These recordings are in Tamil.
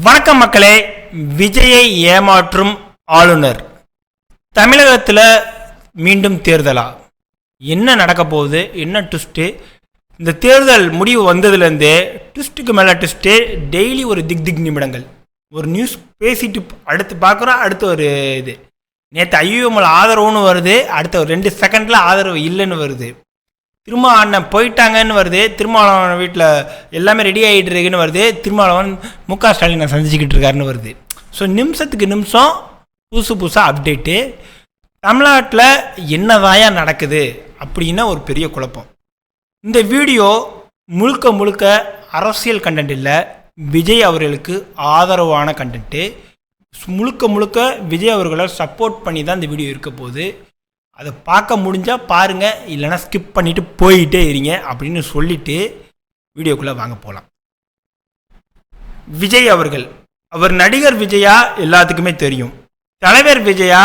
வணக்கம் மக்களே. விஜயை ஏமாற்றும் ஆளுநர். தமிழகத்தில் மீண்டும் தேர்தலா? என்ன நடக்க போகுது? என்ன ட்விஸ்ட்டு? இந்த தேர்தல் முடிவு வந்ததுலேருந்தே ட்விஸ்ட்டுக்கு மேலே ட்விஸ்ட்டு. டெய்லி ஒரு திக் நிமிடங்கள் ஒரு நியூஸ் பேசிட்டு அடுத்து பார்க்குறோம். அடுத்து ஒரு இது நேற்று ஐயோமல் ஆதரவுன்னு வருது, அடுத்த ஒரு 2 செகண்டில் ஆதரவு இல்லைன்னு வருது. திரும்ப அண்ணன் போயிட்டாங்கன்னு வருது, திருமாவளவன் வீட்டில் எல்லாமே ரெடி ஆகிட்டு இருக்குன்னு வருது, திருமாவளவன் முக ஸ்டாலினை சந்திச்சுக்கிட்டு இருக்காருன்னு வருது. ஸோ நிமிஷத்துக்கு நிமிஷம் புதுசாக அப்டேட்டு. தமிழ்நாட்டில் என்னதாயா நடக்குது அப்படின்னா ஒரு பெரிய குழப்பம். இந்த வீடியோ முழுக்க அரசியல் கண்டென்ட் இல்லை, விஜய் அவர்களுக்கு ஆதரவான கண்டென்ட்டு. முழுக்க விஜய் அவர்களை சப்போர்ட் பண்ணி தான் இந்த வீடியோ இருக்க போகுது. அதை பார்க்க முடிஞ்சால் பாருங்கள், இல்லைனா ஸ்கிப் பண்ணிவிட்டு போயிட்டே இருங்க அப்படின்னு சொல்லிவிட்டு வீடியோக்குள்ளே வாங்க போகலாம். விஜய் அவர் நடிகர் விஜயா எல்லாத்துக்குமே தெரியும், தலைவர் விஜயா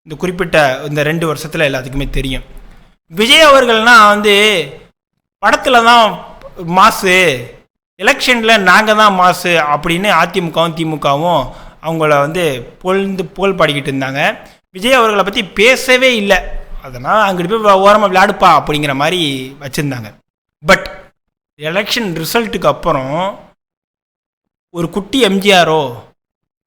இந்த குறிப்பிட்ட இந்த 2 வருஷத்தில் எல்லாத்துக்குமே தெரியும். விஜய் அவர்கள்னால் படத்தில் தான் மாசு, எலெக்ஷனில் நாங்கள் தான் மாசு அப்படின்னு அதிமுகவும் திமுகவும் அவங்கள புகழ் பாடிக்கிட்டு இருந்தாங்க. விஜய் அவர்களை பற்றி பேசவே இல்லை, அதனால் அங்கிட்டு போய் ஓரமாக விளையாடுப்பா அப்படிங்கிற மாதிரி வச்சுருந்தாங்க. பட் எலெக்ஷன் ரிசல்ட்டுக்கு அப்புறம் ஒரு குட்டி எம்ஜிஆரோ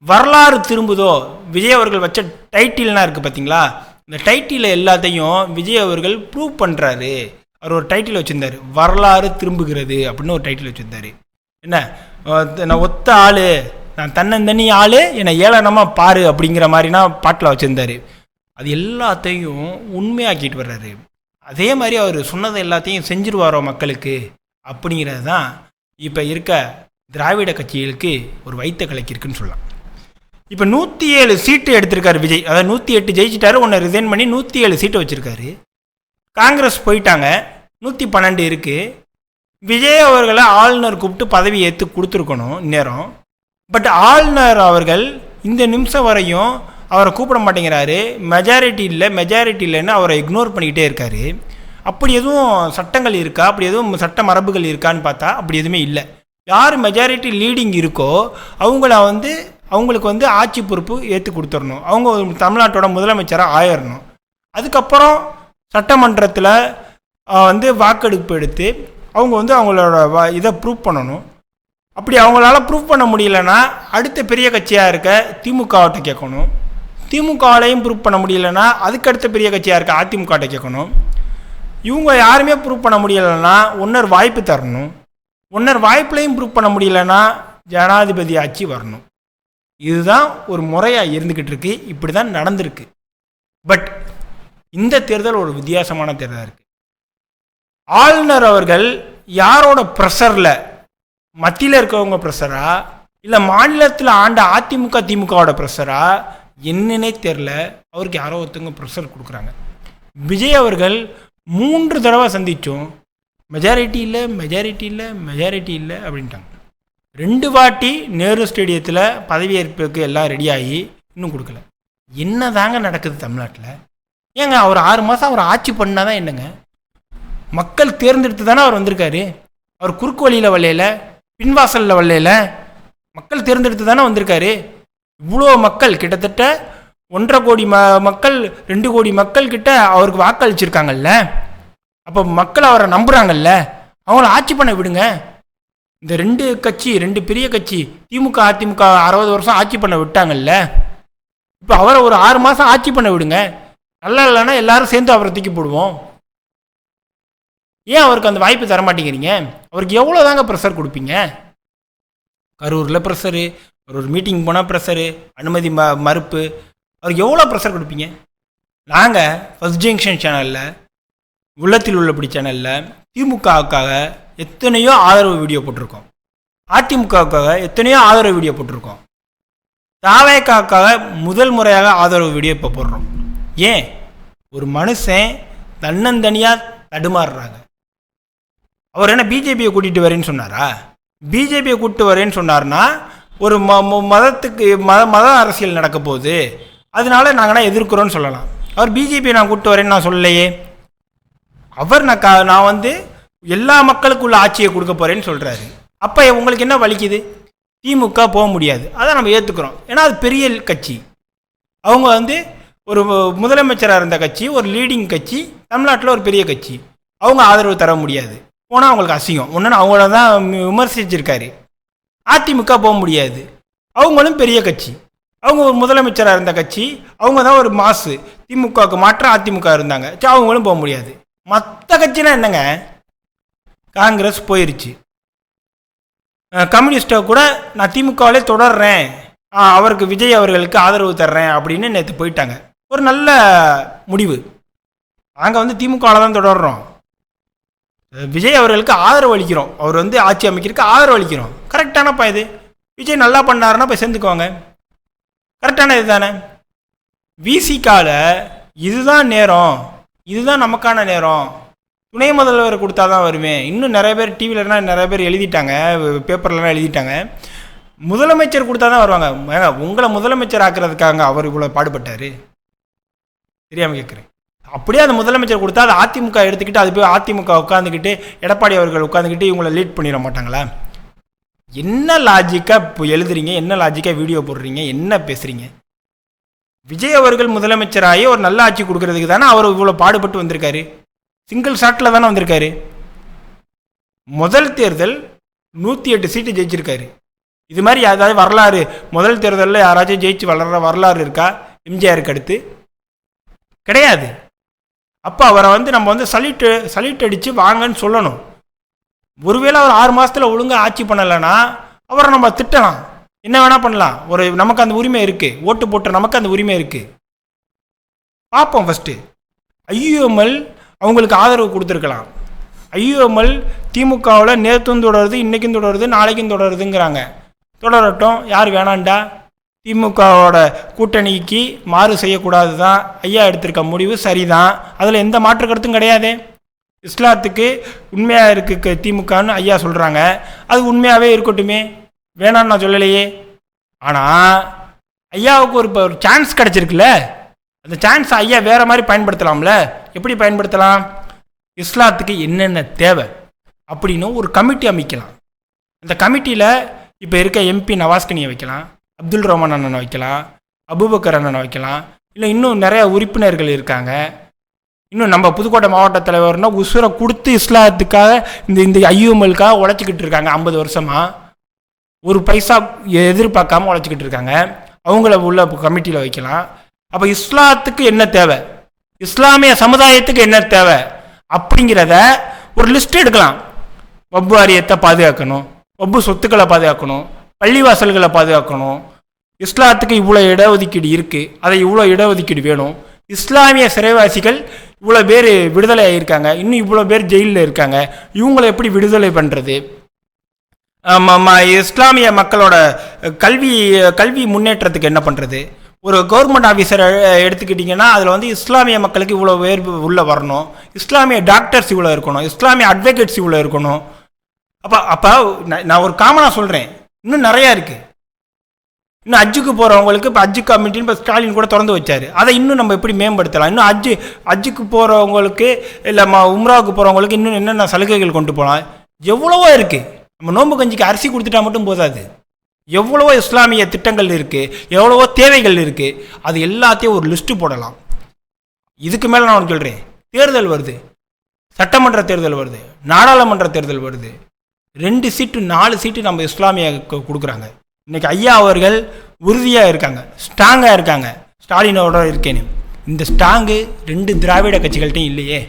வரலாறு திரும்புதோ, விஜய் அவர்கள் வச்ச டைட்டில்னால் இருக்குது பார்த்தீங்களா, இந்த டைட்டில் எல்லாத்தையும் விஜய் அவர்கள் ப்ரூவ் பண்ணுறாரு. அவர் ஒரு டைட்டில் வச்சுருந்தார், வரலாறு திரும்புகிறது அப்படின்னு ஒரு டைட்டில் வச்சுருந்தார். என்ன, நான் ஒத்த ஆள், நான் தன்னந்தனி ஆள், என்னை ஏளனமாக பாரு அப்படிங்கிற மாதிரினா பாட்டில் வச்சுருந்தார். அது எல்லாத்தையும் உண்மையாக்கிட்டு வர்றாரு. அதே மாதிரி அவர் சொன்னதை எல்லாத்தையும் செஞ்சுருவாரோ மக்களுக்கு அப்படிங்கிறது தான் இப்போ இருக்க திராவிட கட்சிகளுக்கு ஒரு வைத்த கலக்கிருக்குன்னு சொல்லலாம். இப்போ 107 சீட்டு எடுத்திருக்காரு விஜய், அதாவது 108 ஜெயிச்சிட்டாரு, ஒன்று ரிசைன் பண்ணி 107 சீட்டு வச்சுருக்காரு. காங்கிரஸ் போயிட்டாங்க, 112 இருக்குது. விஜய் அவர்களை ஆளுநர் கூப்பிட்டு பதவி ஏற்று கொடுத்துருக்கணும் இந்நேரம். பட் ஆளுநர் அவர்கள் இந்த நிமிஷம் வரையும் அவரை கூப்பிட மாட்டேங்கிறாரு. மெஜாரிட்டி இல்லைன்னு அவரை இக்னோர் பண்ணிக்கிட்டே இருக்காரு. அப்படி எதுவும் சட்டங்கள் இருக்கா, அப்படி எதுவும் சட்ட மரபுகள் இருக்கான்னு பார்த்தா அப்படி எதுவுமே இல்லை. யார் மெஜாரிட்டி லீடிங் இருக்கோ அவங்களுக்கு ஆட்சி பொறுப்பு ஏற்று கொடுத்துடணும். அவங்க தமிழ்நாட்டோட முதலமைச்சராக ஆயிடணும். அதுக்கப்புறம் சட்டமன்றத்தில் வாக்கெடுப்பு எடுத்து அவங்க அவங்களோட இதை ப்ரூவ் பண்ணணும். அப்படி அவங்களால ப்ரூவ் பண்ண முடியலன்னா அடுத்த பெரிய கட்சியாக இருக்க திமுகவிட்ட கேட்கணும். திமுகவிலையும் ப்ரூவ் பண்ண முடியலன்னா அதுக்கடுத்த பெரிய கட்சியாக இருக்க அதிமுகட்ட கேட்கணும். இவங்க யாருமே ப்ரூவ் பண்ண முடியலைன்னா ஒன்னர் வாய்ப்பு தரணும். ஒன்னர் வாய்ப்புலையும் ப்ரூவ் பண்ண முடியலன்னா ஜனாதிபதி ஆட்சி வரணும். இதுதான் ஒரு முறையாக இருந்துக்கிட்டு இருக்கு, இப்படி தான் நடந்திருக்கு. பட் இந்த தேர்தல் ஒரு வித்தியாசமான தேர்தலாக இருக்குது. ஆளுநர் அவர்கள் யாரோட ப்ரெஷரில், மத்தியில் இருக்கவங்க ப்ரெஷரா இல்லை மாநிலத்தில் ஆண்ட அதிமுக திமுகவோட ப்ரெஷரா என்னன்னே தெரில, அவருக்கு யாரோ ஒருத்தவங்க ப்ரெஷர் கொடுக்குறாங்க. விஜய் அவர்கள் 3 தடவை சந்தித்தோம், மெஜாரிட்டி இல்லை அப்படின்ட்டாங்க. 2 வாட்டி நேரு ஸ்டேடியத்தில் பதவியேற்புக்கு எல்லாம் ரெடியாகி இன்னும் கொடுக்கல. என்ன தாங்க நடக்குது தமிழ்நாட்டில்? ஏங்க அவர் 6 மாதம் அவர் ஆட்சி பண்ணால் தான் என்னங்க? மக்கள் தேர்ந்தெடுத்து தானே அவர் வந்திருக்காரு. அவர் குறுக்கு வழியில் வரலையில, பின்வாசலில் வரலையில, மக்கள் தேர்ந்தெடுத்து தானே வந்திருக்காரு. இவ்வளோ மக்கள், கிட்டத்தட்ட 1.5 கோடி மக்கள் 2 கோடி மக்கள் கிட்ட அவருக்கு வாக்களிச்சிருக்காங்கல்ல. அப்போ மக்கள் அவரை நம்புகிறாங்கல்ல, அவங்கள ஆட்சி பண்ண விடுங்க. இந்த 2 பெரிய கட்சி திமுக அதிமுக 60 வருஷம் ஆட்சி பண்ண விட்டாங்கல்ல, இப்போ அவரை ஒரு 6 மாதம் ஆட்சி பண்ண விடுங்க. நல்லா இல்லைன்னா எல்லாரும் சேர்ந்து அவரை தூக்கி போடுவோம். ஏன் அவருக்கு அந்த வாய்ப்பு தர மாட்டேங்கிறீங்க? அவருக்கு எவ்வளோ தாங்க ப்ரெஷர் கொடுப்பீங்க? கரூரில் ப்ரெஷரு, ஒரு மீட்டிங் போனால் ப்ரெஷரு, அனுமதி மறுப்பு, அவருக்கு எவ்வளோ ப்ரெஷர் கொடுப்பீங்க? நாங்கள் ஃபர்ஸ்ட் ஜங்ஷன் சேனலில், உள்ளத்தில் உள்ளபடி சேனலில் திமுகவுக்காக எத்தனையோ ஆதரவு வீடியோ போட்டிருக்கோம், அதிமுகவுக்காக எத்தனையோ ஆதரவு வீடியோ போட்டிருக்கோம், தாவேக்காவுக்காக முதல் முறையாக ஆதரவு வீடியோ இப்போ போடுறோம். ஏன் ஒரு மனுஷன் தன்னந்தனியாக தடுமாறுறாங்க? அவர் என்ன பிஜேபியை கூட்டிகிட்டு வரேன்னு சொன்னாரா? பிஜேபியை கூப்பிட்டு வரேன்னு சொன்னார்னா ஒரு மதத்துக்கு மத அரசியல் நடக்க போகுது, அதனால நாங்கள் எதிர்க்கிறோன்னு சொல்லலாம். அவர் பிஜேபியை நான் கூப்பிட்டு வரேன்னு நான் சொல்லலையே. அவர் நான் எல்லா மக்களுக்குள்ள ஆட்சியை கொடுக்க போகிறேன்னு சொல்கிறாரு. அப்போ உங்களுக்கு என்ன வலிக்குது? திமுக போக முடியாது. அதை நம்ம ஏற்றுக்கிறோம். ஏன்னா அது பெரிய கட்சி. அவங்க வந்து ஒரு முதலமைச்சராக இருந்த கட்சி, ஒரு லீடிங் கட்சி, தமிழ்நாட்டில் ஒரு பெரிய கட்சி. அவங்க ஆதரவு தர முடியாது. போனால் அவங்களுக்கு அசிங்கம். ஒன்று அவங்கள தான் விமர்சிச்சிருக்காரு. அதிமுக போக முடியாது. அவங்களும் பெரிய கட்சி. அவங்க ஒரு முதலமைச்சராக இருந்த கட்சி. அவங்க தான் ஒரு மாசு. திமுகவுக்கு மாற்ற அதிமுக இருந்தாங்க. அவங்களும் போக முடியாது. மற்ற கட்சினா என்னங்க? காங்கிரஸ் போயிருச்சு. கம்யூனிஸ்ட்டை கூட நான் திமுகவிலே தொடர்றேன், அவருக்கு விஜய் அவர்களுக்கு ஆதரவு தர்றேன் அப்படின்னு நேற்று போயிட்டாங்க. ஒரு நல்ல முடிவு. நாங்கள் வந்து திமுகவில் தான் தொடர்றோம், விஜய் அவர்களுக்கு ஆதரவு அளிக்கிறோம், அவர் வந்து ஆட்சி அமைக்கிறதுக்கு ஆதரவு அளிக்கிறோம். கரெக்டானப்பா இது. விஜய் நல்லா பண்ணாருன்னா போய் சேர்ந்துக்குவாங்க. கரெக்டான இது தானே? விசிகாவில் இதுதான் நேரம், இதுதான் நமக்கான நேரம், துணை முதல்வர் கொடுத்தா தான் வருவேன். இன்னும் நிறைய பேர் டிவிலலாம் நிறைய பேர் எழுதிட்டாங்க, பேப்பர்லாம் எழுதிட்டாங்க. முதலமைச்சர் கொடுத்தா தான் வருவாங்க. உங்களை முதலமைச்சர் ஆக்குறதுக்காக அவர் இவ்வளோ பாடுபட்டார், தெரியாமல் கேட்குறேன். அப்படியே அந்த முதலமைச்சர் கொடுத்தா அது அதிமுக எடுத்துக்கிட்டு அது போய் அதிமுக உட்காந்துக்கிட்டு எடப்பாடி அவர்கள் உட்காந்துக்கிட்டு இவங்களை லீட் பண்ணிட மாட்டாங்களா? என்ன லாஜிக்காக இப்போ எழுதுறீங்க? என்ன லாஜிக்காக வீடியோ போடுறீங்க? என்ன பேசுகிறீங்க? விஜய் அவர்கள் முதலமைச்சராகி ஒரு நல்ல ஆட்சி கொடுக்கறதுக்கு தானே அவர் இவ்வளோ பாடுபட்டு வந்திருக்காரு. சிங்கிள் ஷாட்டில் தானே வந்திருக்காரு. முதல் தேர்தல் 108 சீட்டு ஜெயிச்சிருக்காரு. இது மாதிரி ஏதாவது வரலாறு முதல் தேர்தலில் யாராச்சும் ஜெயிச்சு வளர்கிற வரலாறு இருக்கா எம்ஜிஆருக்கு அடுத்து? கிடையாது. அப்போ அவரை வந்து நம்ம வந்து சல்யூட் அடித்து வாங்கன்னு சொல்லணும். ஒருவேளை அவர் 6 மாதத்தில் ஒழுங்காக ஆட்சி பண்ணலைன்னா அவரை நம்ம திட்டலாம், என்ன வேணால் பண்ணலாம். ஒரு நமக்கு அந்த உரிமை இருக்குது, ஓட்டு போட்ட நமக்கு அந்த உரிமை இருக்குது. பார்ப்போம். ஃபஸ்ட்டு ஐயுஎம்எல் அவங்களுக்கு ஆதரவு கொடுத்துருக்கலாம். ஐயுஎம்எல் திமுகவில் நேற்றும் தொடருது, இன்றைக்கும் தொடருது, நாளைக்கும் தொடருதுங்கிறாங்க. தொடரட்டும், யார் வேணாண்டா? திமுகவோட கூட்டணிக்கு மாறு செய்யக்கூடாது தான். ஐயா எடுத்திருக்க முடிவு சரிதான், அதில் எந்த மாற்று கருத்தும் கிடையாது. இஸ்லாத்துக்கு உண்மையாக இருக்கு திமுகன்னு ஐயா சொல்கிறாங்க, அது உண்மையாகவே இருக்கட்டுமே, வேணான்னு நான் சொல்லலையே. ஆனால் ஐயாவுக்கு ஒரு சான்ஸ் கிடச்சிருக்குல்ல, அந்த சான்ஸ் ஐயா வேறு மாதிரி பயன்படுத்தலாம்ல. எப்படி பயன்படுத்தலாம்? இஸ்லாத்துக்கு என்னென்ன தேவை அப்படின்னு ஒரு கமிட்டி அமைக்கலாம். அந்த கமிட்டியில் இப்போ இருக்க எம்பி நவாஸ்கனியை வைக்கலாம், அப்துல் ரஹ்மான் அண்ணனை வைக்கலாம், அபூபக்கர் அண்ணனை வைக்கலாம், இல்லை இன்னும் நிறைய உறுப்பினர்கள் இருக்காங்க. இன்னும் நம்ம புதுக்கோட்டை மாவட்ட தலைவர்னா உசுரை கொடுத்து இஸ்லாத்துக்காக இந்த ஐயுஎம்எல்காக உழைச்சிக்கிட்டு இருக்காங்க. 50 வருஷமாக ஒரு பைசா எதிர்பார்க்காம உழைச்சிக்கிட்டு இருக்காங்க. அவங்கள உள்ள கமிட்டியில் வைக்கலாம். அப்போ இஸ்லாத்துக்கு என்ன தேவை, இஸ்லாமிய சமுதாயத்துக்கு என்ன தேவை அப்படிங்கிறத ஒரு லிஸ்ட் எடுக்கலாம். வப்பு வாரியத்தை பாதுகாக்கணும், வப்பு சொத்துக்களை பாதுகாக்கணும், பள்ளிவாசல்களை பாதுகாக்கணும். இஸ்லாத்துக்கு இவ்வளோ இடஒதுக்கீடு இருக்குது, அதை இவ்வளோ இடஒதுக்கீடு வேணும். இஸ்லாமிய சிறைவாசிகள் இவ்வளோ பேர் விடுதலை ஆகியிருக்காங்க, இன்னும் இவ்வளோ பேர் ஜெயிலில் இருக்காங்க, இவங்களை எப்படி விடுதலை பண்ணுறது? இஸ்லாமிய மக்களோட கல்வி முன்னேற்றத்துக்கு என்ன பண்ணுறது? ஒரு கவர்மெண்ட் ஆஃபீஸரை எடுத்துக்கிட்டிங்கன்னா அதில் வந்து இஸ்லாமிய மக்களுக்கு இவ்வளோ பேர் உள்ளே வரணும், இஸ்லாமிய டாக்டர்ஸ் இவ்வளோ இருக்கணும், இஸ்லாமிய அட்வொகேட்ஸ் இவ்வளோ இருக்கணும். அப்போ நான் ஒரு காமனாக சொல்கிறேன், இன்னும் நிறையா இருக்குது. இன்னும் ஹஜ்ஜுக்கு போகிறவங்களுக்கு இப்போ ஹஜ்ஜு கமிட்டின்னு இப்போ ஸ்டாலின் கூட திறந்து வச்சார். அதை இன்னும் நம்ம எப்படி மேம்படுத்தலாம்? இன்னும் ஹஜ்ஜுக்கு போகிறவங்களுக்கு இல்லை உம்ராவுக்கு போகிறவங்களுக்கு இன்னும் என்னென்ன சலுகைகள் கொண்டு போகலாம்? எவ்வளவோ இருக்குது. நம்ம நோன்பு கஞ்சிக்கு அரிசி கொடுத்துட்டா மட்டும் போதாது. எவ்வளவோ இஸ்லாமிய திட்டங்கள் இருக்குது, எவ்வளவோ தேவைகள் இருக்குது. அது எல்லாத்தையும் ஒரு லிஸ்ட்டு போடலாம். இதுக்கு மேலே நான் ஒன்று சொல்கிறேன், தேர்தல் வருது, சட்டமன்ற தேர்தல் வருது, நாடாளுமன்ற தேர்தல் வருது. 2 சீட்டு 4 சீட்டு நம்ம இஸ்லாமிய கொடுக்குறாங்க. இன்றைக்கி ஐயா அவர்கள் உறுதியாக இருக்காங்க, ஸ்ட்ராங்காக இருக்காங்க, ஸ்டாலினோட இருக்கேன்னு. இந்த ஸ்ட்ராங்கு 2 திராவிட கட்சிகள்கிட்டையும் இல்லையே.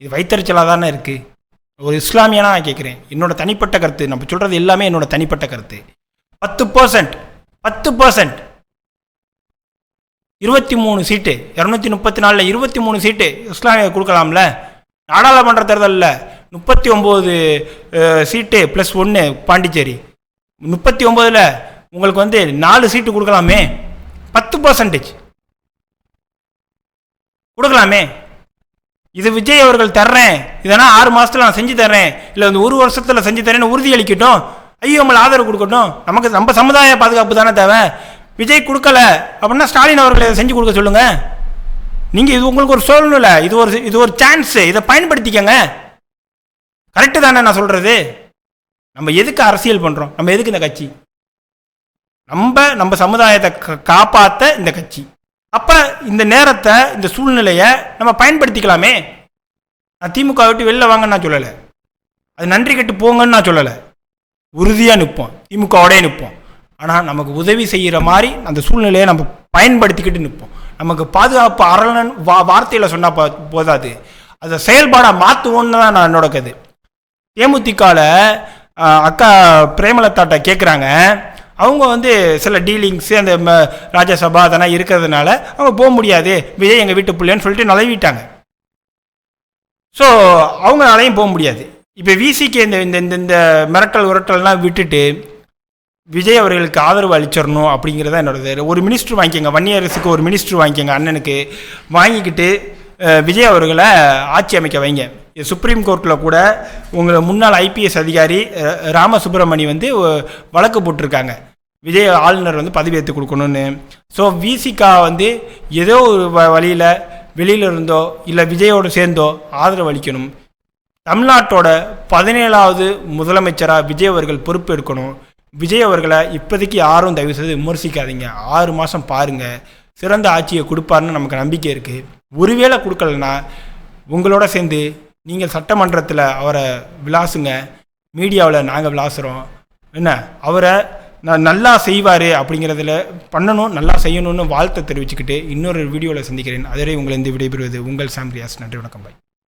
இது வைத்தறிச்சலாக தானே இருக்குது. ஒரு இஸ்லாமியனா நான் கேட்குறேன், என்னோட தனிப்பட்ட கருத்து, நம்ம சொல்கிறது எல்லாமே என்னோட தனிப்பட்ட கருத்து. 10% 23 சீட்டு, 234 23 சீட்டு இஸ்லாமிய கொடுக்கலாம்ல. நாடாளுமன்ற தேர்தலில் 39 சீட்டு ப்ளஸ் 1 பாண்டிச்சேரி, 39ல் உங்களுக்கு வந்து 4 சீட்டு கொடுக்கலாமே. 10% கொடுக்கலாமே. இது விஜய் அவர்கள் தர்றேன், இதனால் 6 மாதத்தில் நான் செஞ்சு தர்றேன், இல்லை வந்து 1 வருஷத்தில் செஞ்சு தரேன்னு உறுதியளிக்கட்டும், ஐயுஎம்எல் ஆதரவு கொடுக்கட்டும். நம்ம சமுதாய பாதுகாப்பு தானே தேவை. விஜய் கொடுக்கல அப்படின்னா ஸ்டாலின் அவர்களை செஞ்சு கொடுக்க சொல்லுங்கள். நீங்கள் இது உங்களுக்கு ஒரு சூழ்நிலை, இது ஒரு சான்ஸு, இதை பயன்படுத்திக்கங்க. கரெக்டு தானே நான் சொல்கிறது? நம்ம எதுக்கு அரசியல் பண்ணுறோம்? நம்ம எதுக்கு இந்த கட்சி? நம்ம சமுதாயத்தை காப்பாற்ற இந்த கட்சி. அப்போ இந்த நேரத்தை, இந்த சூழ்நிலையை நம்ம பயன்படுத்திக்கலாமே. நான் திமுக விட்டு வெளில வாங்கன்னு நான் சொல்லலை, அது நன்றி கட்டு போங்கன்னு நான் சொல்லலை. உறுதியாக நிற்போம், திமுகவோடய நிற்போம். ஆனால் நமக்கு உதவி செய்கிற மாதிரி அந்த சூழ்நிலையை நம்ம பயன்படுத்திக்கிட்டு நிற்போம். நமக்கு பாதுகாப்பு அரணன் வார்த்தையில் சொன்னால் போதாது, அதை செயல்பாடாக மாற்றுவோன்னு தான் நான் என்னோட கருது. தேமுதிகவில் அக்கா பிரேமலதாட்ட கேட்குறாங்க, அவங்க வந்து சில டீலிங்ஸு அந்த ராஜ்யசபா அதெல்லாம் இருக்கிறதுனால அவங்க போக முடியாது, விஜய் எங்கள் வீட்டு பிள்ளைன்னு சொல்லிட்டு நழுவிட்டாங்க. ஸோ அவங்களாலையும் போக முடியாது. இப்போ விசிக்கு இந்த மிரட்டல் உரட்டல்லாம் விட்டுட்டு விஜய் அவர்களுக்கு ஆதரவு அளிச்சிடணும் அப்படிங்கிறத என்னோட. ஒரு மினிஸ்டர் வாங்கிக்கோங்க, வன்னியரசுக்கு ஒரு மினிஸ்டர் வாங்கிக்கோங்க, அண்ணனுக்கு வாங்கிக்கிட்டு விஜய் அவர்களை ஆட்சி அமைக்க வைங்க. சுப்ரீம் கோர்ட்டில் கூட உங்களை முன்னாள் ஐபிஎஸ் அதிகாரி ராமசுப்ரமணி வந்து வழக்கு போட்டிருக்காங்க, விஜய் ஆளுநர் வந்து பதவி ஏற்று கொடுக்கணும்னு. ஸோ விசிகா வந்து ஏதோ ஒரு வழியில் வெளியில் இருந்தோ இல்லை விஜயோடு சேர்ந்தோ ஆதரவு அளிக்கணும். தமிழ்நாட்டோட 17வது முதலமைச்சராக விஜய் அவர்கள் பொறுப்பு எடுக்கணும். விஜய் அவர்களை இப்போதைக்கு யாரும் தயவு செய்து விமர்சிக்காதீங்க, 6 மாதம் பாருங்கள், சிறந்த ஆட்சியை கொடுப்பாருன்னு நமக்கு நம்பிக்கை இருக்குது. ஒருவேளை கொடுக்கலன்னா உங்களோட சேர்ந்து நீங்கள் சட்டமன்றத்தில் அவரை விளாசுங்க, மீடியாவில் நாங்கள் விளாசுகிறோம். என்ன அவரை நல்லா செய்வார் அப்படிங்கிறதுல பண்ணணும், நல்லா செய்யணும்னு வாழ்த்தை தெரிவிச்சுக்கிட்டு இன்னொரு வீடியோவில் சந்திக்கிறேன். அதுவரை உங்களை விடைபெறுவது உங்கள் சாம் ரியாஸ். நன்றி, வணக்கம், பாய்.